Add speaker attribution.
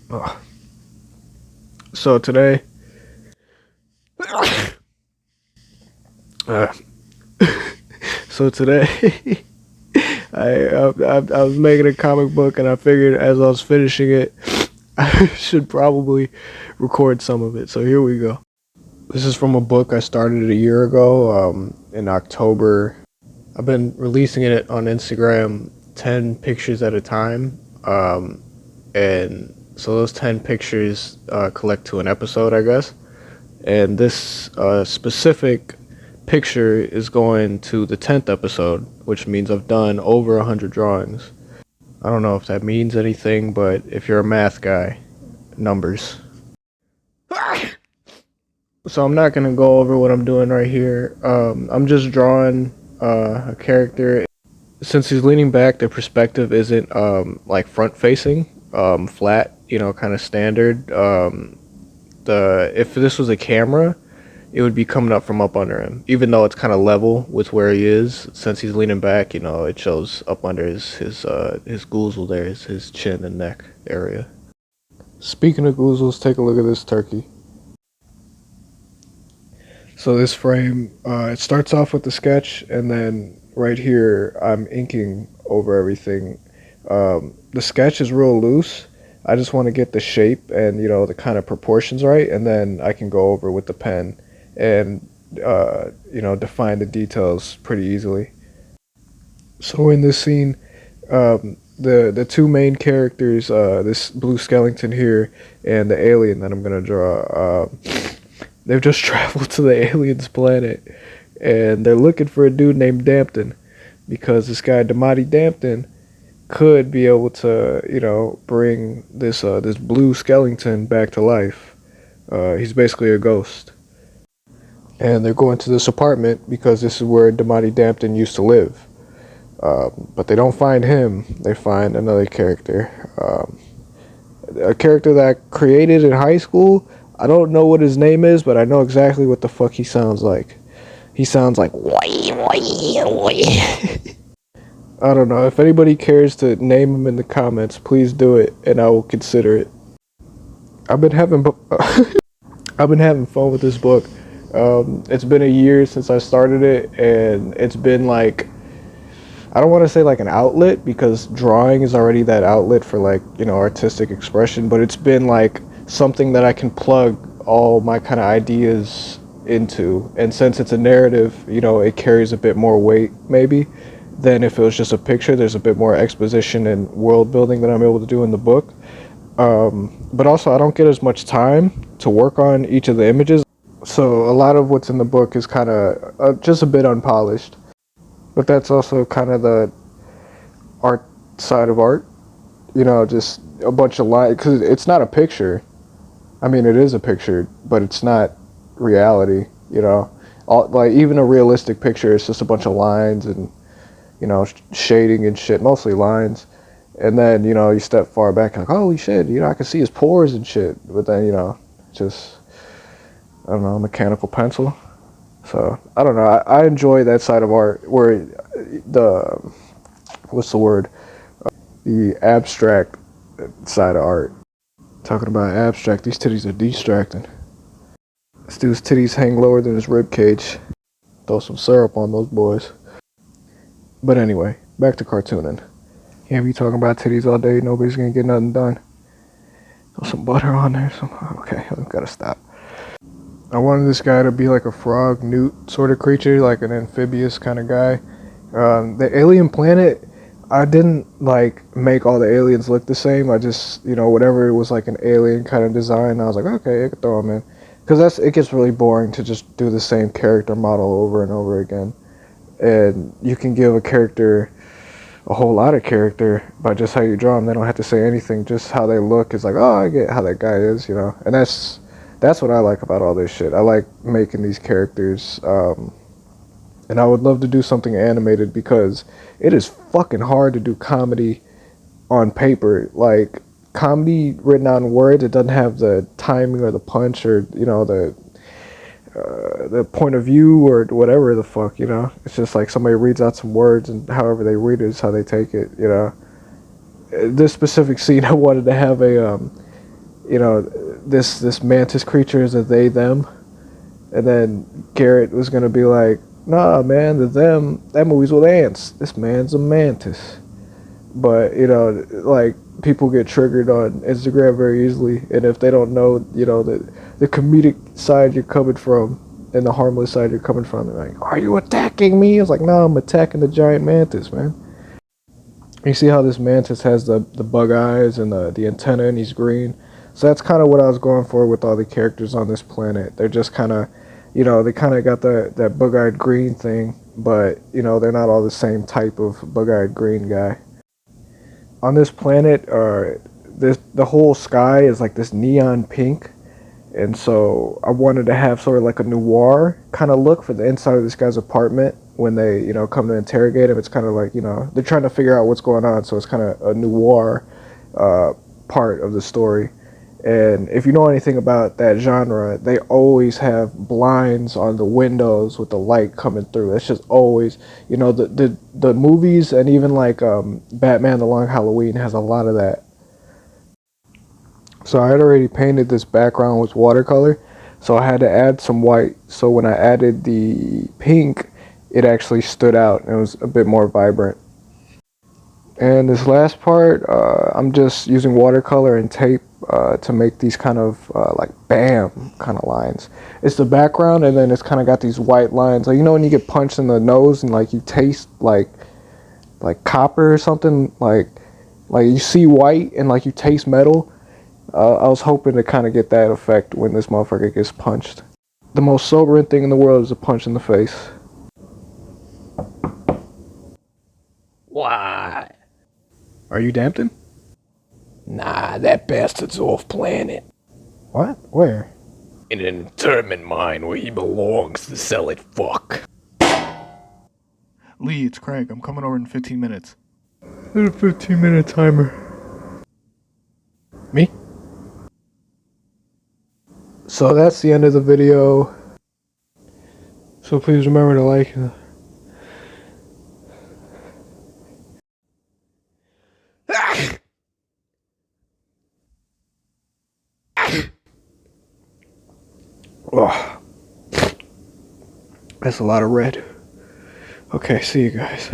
Speaker 1: Ugh. So today, uh, so today, I was making a comic book, and I figured as I was finishing it, I should probably record some of it. So here we go. This is from a book I started a year ago, in October. I've been releasing it on Instagram, 10 pictures at a time, and so those 10 pictures collect to an episode, I guess. And this specific picture is going to the 10th episode, which means I've done over 100 drawings. I don't know if that means anything, but if you're a math guy, numbers. So I'm not gonna go over what I'm doing right here. I'm just drawing a character. Since he's leaning back, the perspective isn't like front facing, flat, kind of standard. The if this was a camera, it would be coming up from up under him, even though it's kind of level with where he is. Since he's leaning back, it shows up under his goozle there, his chin and neck area. Speaking of goozles, take a look at this turkey. So this frame, it starts off with the sketch, and then right here, I'm inking over everything. The sketch is real loose. I just want to get the shape and the kind of proportions right, and then I can go over with the pen and define the details pretty easily. So in this scene, the two main characters, this blue skeleton here and the alien that I'm gonna draw, they've just traveled to the alien's planet, and they're looking for a dude named Dampton, because this guy Damati Dampton could be able to, bring this blue skeleton back to life. He's basically a ghost, and they're going to this apartment because this is where Damati Dampton used to live. But they don't find him. They find another character, a character that I created in high school. I don't know what his name is, but I know exactly what the fuck he sounds like. He sounds like I don't know. If anybody cares to name him in the comments, please do it, and I will consider it. I've been having I've been having fun with this book. It's been a year since I started it, and it's been like, I don't want to say like an outlet, because drawing is already that outlet for like artistic expression, but it's been like something that I can plug all my kind of ideas into. And since it's a narrative, it carries a bit more weight maybe than if it was just a picture. There's a bit more exposition and world building that I'm able to do in the book. But also I don't get as much time to work on each of the images. So a lot of what's in the book is kind of just a bit unpolished. But that's also kind of the art side of art, just a bunch of lines, because it's not a picture. I mean, it is a picture, but it's not reality, like even a realistic picture is just a bunch of lines and shading and shit, mostly lines. And then you step far back and like, holy shit, I can see his pores and shit. But then just, I don't know, mechanical pencil. So I don't know. I enjoy that side of art where the what's the word? The abstract side of art. Talking about abstract, these titties are distracting. This dude's titties hang lower than his rib cage. Throw some syrup on those boys. But anyway, back to cartooning. Can't be talking about titties all day. Nobody's gonna get nothing done. Throw some butter on there. Okay, I've gotta stop. I wanted this guy to be like a frog, newt sort of creature, like an amphibious kind of guy. The alien planet, I didn't like make all the aliens look the same. I just, whatever it was like an alien kind of design, I was like, okay, I could throw them in. Because it gets really boring to just do the same character model over and over again. And you can give a character a whole lot of character by just how you draw them. They don't have to say anything. Just how they look is like, oh, I get how that guy is, And that's what I like about all this shit. I like making these characters, and I would love to do something animated, because it is fucking hard to do comedy on paper. Like, comedy written out in words, it doesn't have the timing or the punch or, the point of view or whatever the fuck, It's just like somebody reads out some words, and however they read it is how they take it, This specific scene, I wanted to have you know, this mantis creature is a they them, and then Garrett was gonna be like, nah, man, the them that movie's with ants. This man's a mantis. But like people get triggered on Instagram very easily, and if they don't know, the comedic side you're coming from and the harmless side you're coming from, they're like, "Are you attacking me?" It's like, "No, I'm attacking the giant mantis, man." You see how this mantis has the bug eyes and the antenna, and he's green. So that's kind of what I was going for with all the characters on this planet. They're just kind of, they kind of got that bug-eyed green thing, but they're not all the same type of bug-eyed green guy. On this planet, the whole sky is like this neon pink, and so I wanted to have sort of like a noir kind of look for the inside of this guy's apartment when they come to interrogate him. It's kind of like they're trying to figure out what's going on, so it's kind of a noir part of the story. And if you know anything about that genre, they always have blinds on the windows with the light coming through. It's just always, the movies, and even like Batman: The Long Halloween has a lot of that. So I had already painted this background with watercolor, so I had to add some white. So when I added the pink, it actually stood out and it was a bit more vibrant. And this last part, I'm just using watercolor and tape to make these kind of like bam kind of lines. It's the background, and then it's kind of got these white lines. Like when you get punched in the nose and like you taste like copper or something, like you see white and like you taste metal. I was hoping to kind of get that effect when this motherfucker gets punched. The most sobering thing in the world is a punch in the face.
Speaker 2: Why?
Speaker 1: Are you Dampton?
Speaker 2: Nah, that bastard's off planet.
Speaker 1: What? Where?
Speaker 2: In an internment mine where he belongs to sell it fuck.
Speaker 1: Lee, it's Craig. I'm coming over in 15 minutes. There's a 15-minute timer. Me? So that's the end of the video. So please remember to like. Oh, that's a lot of red. Okay, see you guys.